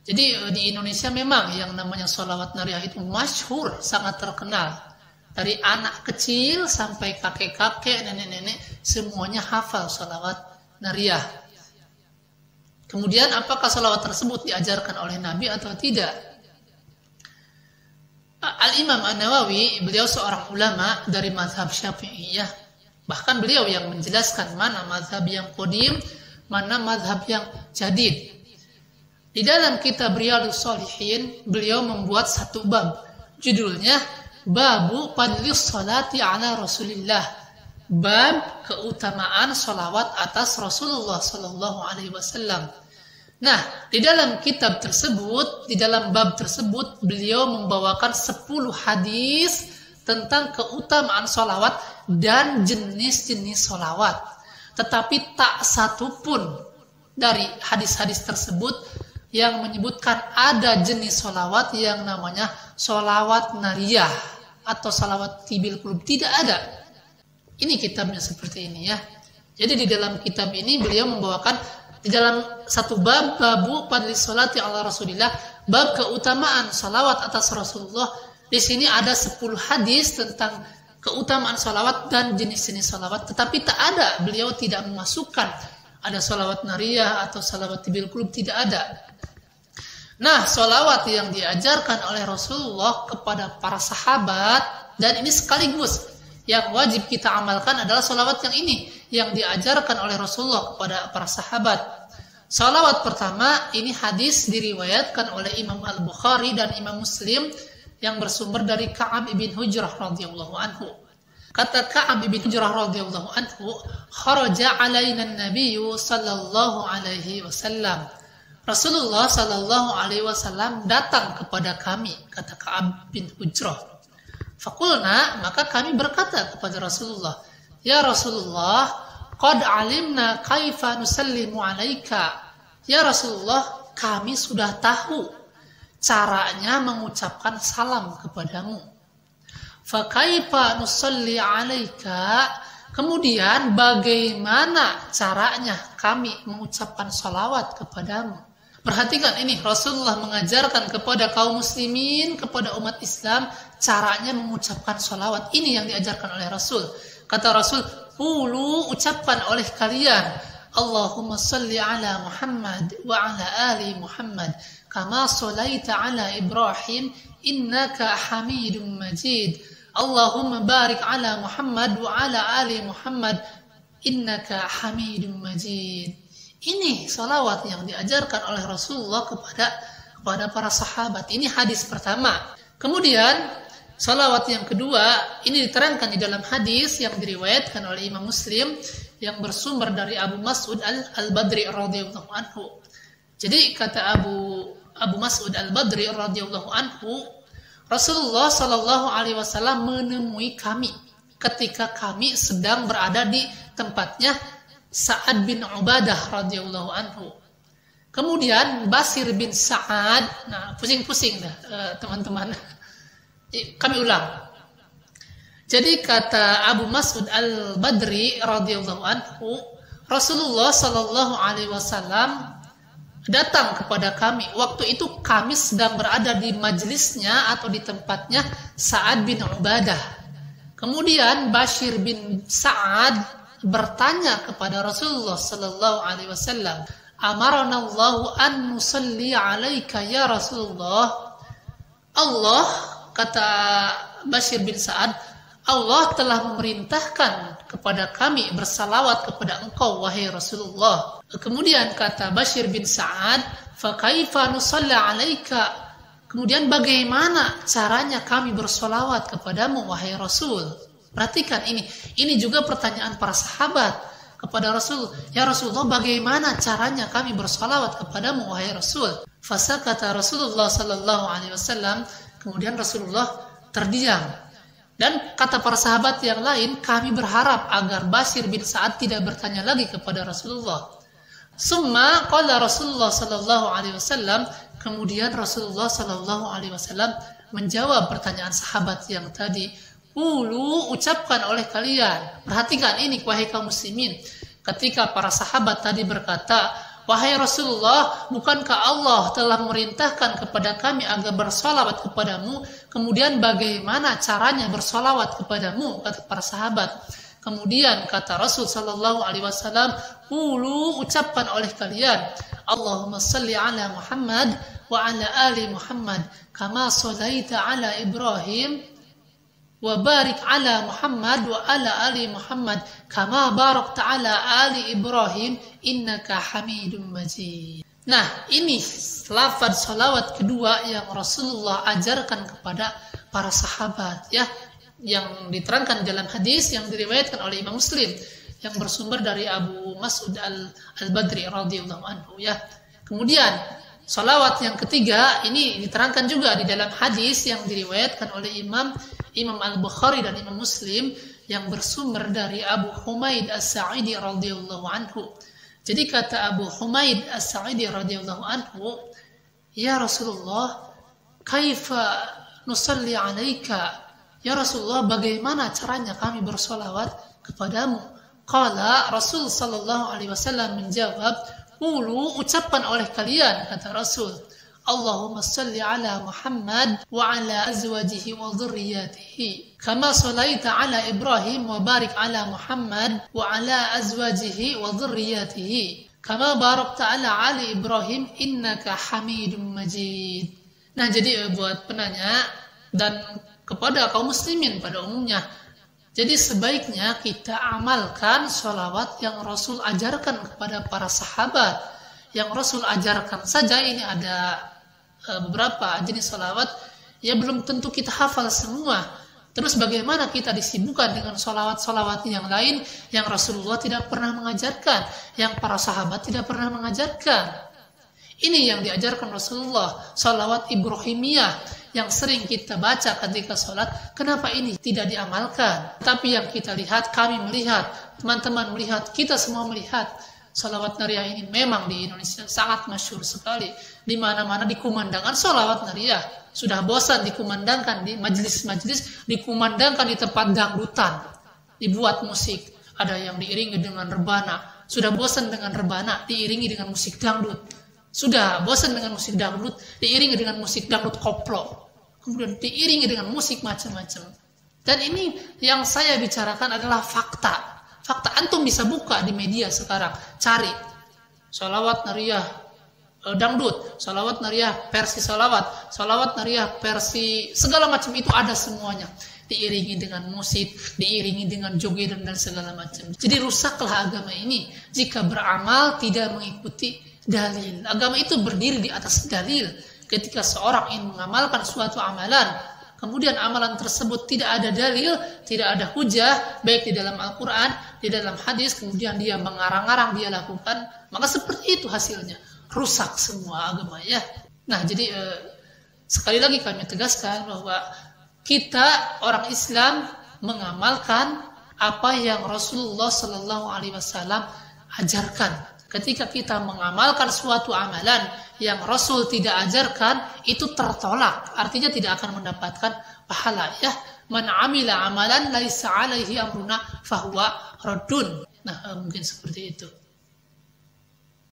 Jadi di Indonesia memang yang namanya sholawat nariyah itu masyhur, sangat terkenal. Dari anak kecil sampai kakek-kakek, nenek-nenek, semuanya hafal sholawat nariyah. Kemudian apakah sholawat tersebut diajarkan oleh Nabi atau tidak? Al-Imam An-Nawawi, beliau seorang ulama dari mazhab Syafi'iyah. Bahkan beliau yang menjelaskan mana mazhab yang qadim, mana mazhab yang jadid. Di dalam kitab Riyadhus Shalihin, beliau membuat satu bab. Judulnya Babu Fadlis Salati ala Rasulillah. Bab keutamaan salawat atas Rasulullah sallallahu alaihi wasallam. Nah, di dalam kitab tersebut, di dalam bab tersebut, beliau membawakan 10 hadis tentang keutamaan salawat dan jenis-jenis salawat. Tetapi tak satu pun dari hadis-hadis tersebut yang menyebutkan ada jenis sholawat yang namanya sholawat nariyah atau sholawat tibil qulub. Tidak ada. Ini kitabnya seperti ini ya. Jadi di dalam kitab ini beliau membawakan di dalam satu bab, babu fadlis sholati ala Rasulillah, bab keutamaan sholawat atas Rasulullah. Di sini ada 10 hadis tentang keutamaan sholawat dan jenis-jenis sholawat. Tetapi tak ada, beliau tidak memasukkan ada sholawat nariyah atau sholawat tibil qulub, tidak ada. Nah, sholawat yang diajarkan oleh Rasulullah kepada para sahabat, dan ini sekaligus yang wajib kita amalkan adalah sholawat yang ini, yang diajarkan oleh Rasulullah kepada para sahabat. Sholawat pertama, ini hadis diriwayatkan oleh Imam Al-Bukhari dan Imam Muslim yang bersumber dari Ka'ab ibn Hujrah radhiyallahu anhu. Kata Ka'ab ibn Hujrah radhiyallahu anhu, kharaja alaina an-nabiyyu sallallahu alaihi wasallam. Rasulullah sallallahu alaihi wasallam datang kepada kami, kata Ka'ab bin Hujrah. Faqulna, maka kami berkata kepada Rasulullah, ya Rasulullah, qad alimna kaifa nusallimu alaika. Ya Rasulullah, kami sudah tahu caranya mengucapkan salam kepadamu. Fa kaifa nusalli alaika? Kemudian bagaimana caranya kami mengucapkan salawat kepadamu? Perhatikan ini, Rasulullah mengajarkan kepada kaum muslimin, kepada umat Islam, caranya mengucapkan salawat. Ini yang diajarkan oleh Rasul. Kata Rasul, qulu, ucapkan oleh kalian, Allahumma salli ala Muhammad wa ala ali Muhammad, kama shalaita ala Ibrahim, innaka hamidun majid. Allahumma barik ala Muhammad wa ala ali Muhammad, innaka hamidun majid. Ini salawat yang diajarkan oleh Rasulullah kepada para sahabat. Ini hadis pertama. Kemudian salawat yang kedua ini diterangkan di dalam hadis yang diriwayatkan oleh Imam Muslim yang bersumber dari Abu Mas'ud Al-Badri radhiyallahu anhu. Jadi kata Abu Mas'ud Al-Badri radhiyallahu anhu, Rasulullah sallallahu alaihi wasallam menemui kami ketika kami sedang berada di tempatnya Sa'ad bin Ubadah radhiyallahu anhu. Kemudian Basir bin Sa'ad, nah pusing-pusing dah teman-teman. Kami ulang. Jadi kata Abu Mas'ud Al-Badri radhiyallahu anhu, Rasulullah sallallahu alaihi wasallam datang kepada kami. Waktu itu kami sedang berada di majelisnya atau di tempatnya Sa'ad bin Ubadah. Kemudian Bashir bin Sa'ad bertanya kepada Rasulullah sallallahu alaihi wasallam, "Amarana Allahu an nusalli 'alaika ya Rasulullah." Allah, kata Bashir bin Sa'ad, Allah telah memerintahkan kepada kami bersalawat kepada engkau wahai Rasulullah. Kemudian kata Bashir bin Sa'ad, "Fa kaifa nusalli 'alaika?" Kemudian bagaimana caranya kami bersalawat kepadamu wahai Rasul? Perhatikan ini juga pertanyaan para sahabat kepada Rasul. Ya Rasulullah, bagaimana caranya kami bersalawat kepadamu wahai Rasul? Fasakata Rasulullah sallallahu alaihi wasallam, kemudian Rasulullah terdiam. Dan kata para sahabat yang lain, kami berharap agar Bashir bin Sa'ad tidak bertanya lagi kepada Rasulullah. Summa qala Rasulullah sallallahu alaihi wasallam, kemudian Rasulullah sallallahu alaihi wasallam menjawab pertanyaan sahabat yang tadi. Ulu, ucapkan oleh kalian. Perhatikan ini wahai kaum muslimin. Ketika para sahabat tadi berkata, wahai Rasulullah, bukankah Allah telah memerintahkan kepada kami agar bersolawat kepadamu? Kemudian bagaimana caranya bersolawat kepadamu? Kata para sahabat. Kemudian kata Rasul sallallahu alaihi wasallam, "Qulu, ucapkan oleh kalian, Allahumma salli ala Muhammad wa ala ali Muhammad kama shallaita ala Ibrahim wa barik ala Muhammad wa ala ali Muhammad kama barakta ala ali Ibrahim innaka Hamidum Majid." Nah, ini lafaz salawat kedua yang Rasulullah ajarkan kepada para sahabat, ya, yang diterangkan dalam hadis yang diriwayatkan oleh Imam Muslim yang bersumber dari Abu Mas'ud Al-Badri radhiyallahu anhu, ya. Kemudian salawat yang ketiga ini diterangkan juga di dalam hadis yang diriwayatkan oleh Imam Al-Bukhari dan Imam Muslim yang bersumber dari Abu Humaid As-Sa'idi radhiyallahu anhu. Jadi kata Abu Humaid As-Sa'idi radhiyallahu anhu, "Ya Rasulullah, kaifa nusalli 'alaika?" Ya Rasulullah, bagaimana caranya kami bersolawat kepadamu? Qala, Rasul sallallahu alaihi wasallam menjawab, "Qulu, ucapkan oleh kalian," kata Rasul, "Allahumma salli ala Muhammad wa ala azwajihi wa dhurriyyatihi kama shallaita ala Ibrahim wa barik ala Muhammad wa ala azwajihi wa dhurriyyatihi kama barakta ala ali Ibrahim innaka Hamidum Majid." Nah, jadi buat penanya dan kepada kaum muslimin pada umumnya, jadi sebaiknya kita amalkan sholawat yang Rasul ajarkan kepada para sahabat. Yang Rasul ajarkan saja ini ada beberapa jenis sholawat, ya belum tentu kita hafal semua. Terus bagaimana kita disibukkan dengan sholawat-sholawat yang lain yang Rasulullah tidak pernah mengajarkan, yang para sahabat tidak pernah mengajarkan. Ini yang diajarkan Rasulullah, sholawat Ibrahimiyah yang sering kita baca ketika sholat. Kenapa ini tidak diamalkan? Tapi yang kita lihat, kami melihat, teman-teman melihat, kita semua melihat, sholawat nariyah ini memang di Indonesia sangat masyhur sekali. Di mana-mana dikumandangkan sholawat nariyah. Sudah bosan dikumandangkan di majelis-majelis, dikumandangkan di tempat dangdutan, dibuat musik. Ada yang diiringi dengan rebana. Sudah bosan dengan rebana, diiringi dengan musik dangdut. Sudah bosan dengan musik dangdut, diiringi dengan musik dangdut koplo. Kemudian diiringi dengan musik macam-macam. Dan ini yang saya bicarakan adalah fakta. Fakta, antum bisa buka di media sekarang, cari sholawat nariyah dangdut, sholawat nariyah versi sholawat nariyah versi segala macam, itu ada semuanya. Diiringi dengan musik, diiringi dengan joget dan segala macam. Jadi rusaklah agama ini jika beramal tidak mengikuti dalil. Agama itu berdiri di atas dalil. Ketika seorang ingin mengamalkan suatu amalan, kemudian amalan tersebut tidak ada dalil, tidak ada hujah, baik di dalam Al-Quran, di dalam hadis, kemudian dia mengarang-arang, dia lakukan, maka seperti itu hasilnya. Rusak semua agama, ya. Nah, jadi sekali lagi kami tegaskan bahwa kita orang Islam mengamalkan apa yang Rasulullah Sallallahu Alaihi Wasallam ajarkan. Ketika kita mengamalkan suatu amalan yang Rasul tidak ajarkan, itu tertolak, artinya tidak akan mendapatkan pahala, ya. Man amila amalan laisa alaihi amruna fahuwa raddun. Nah, mungkin seperti itu.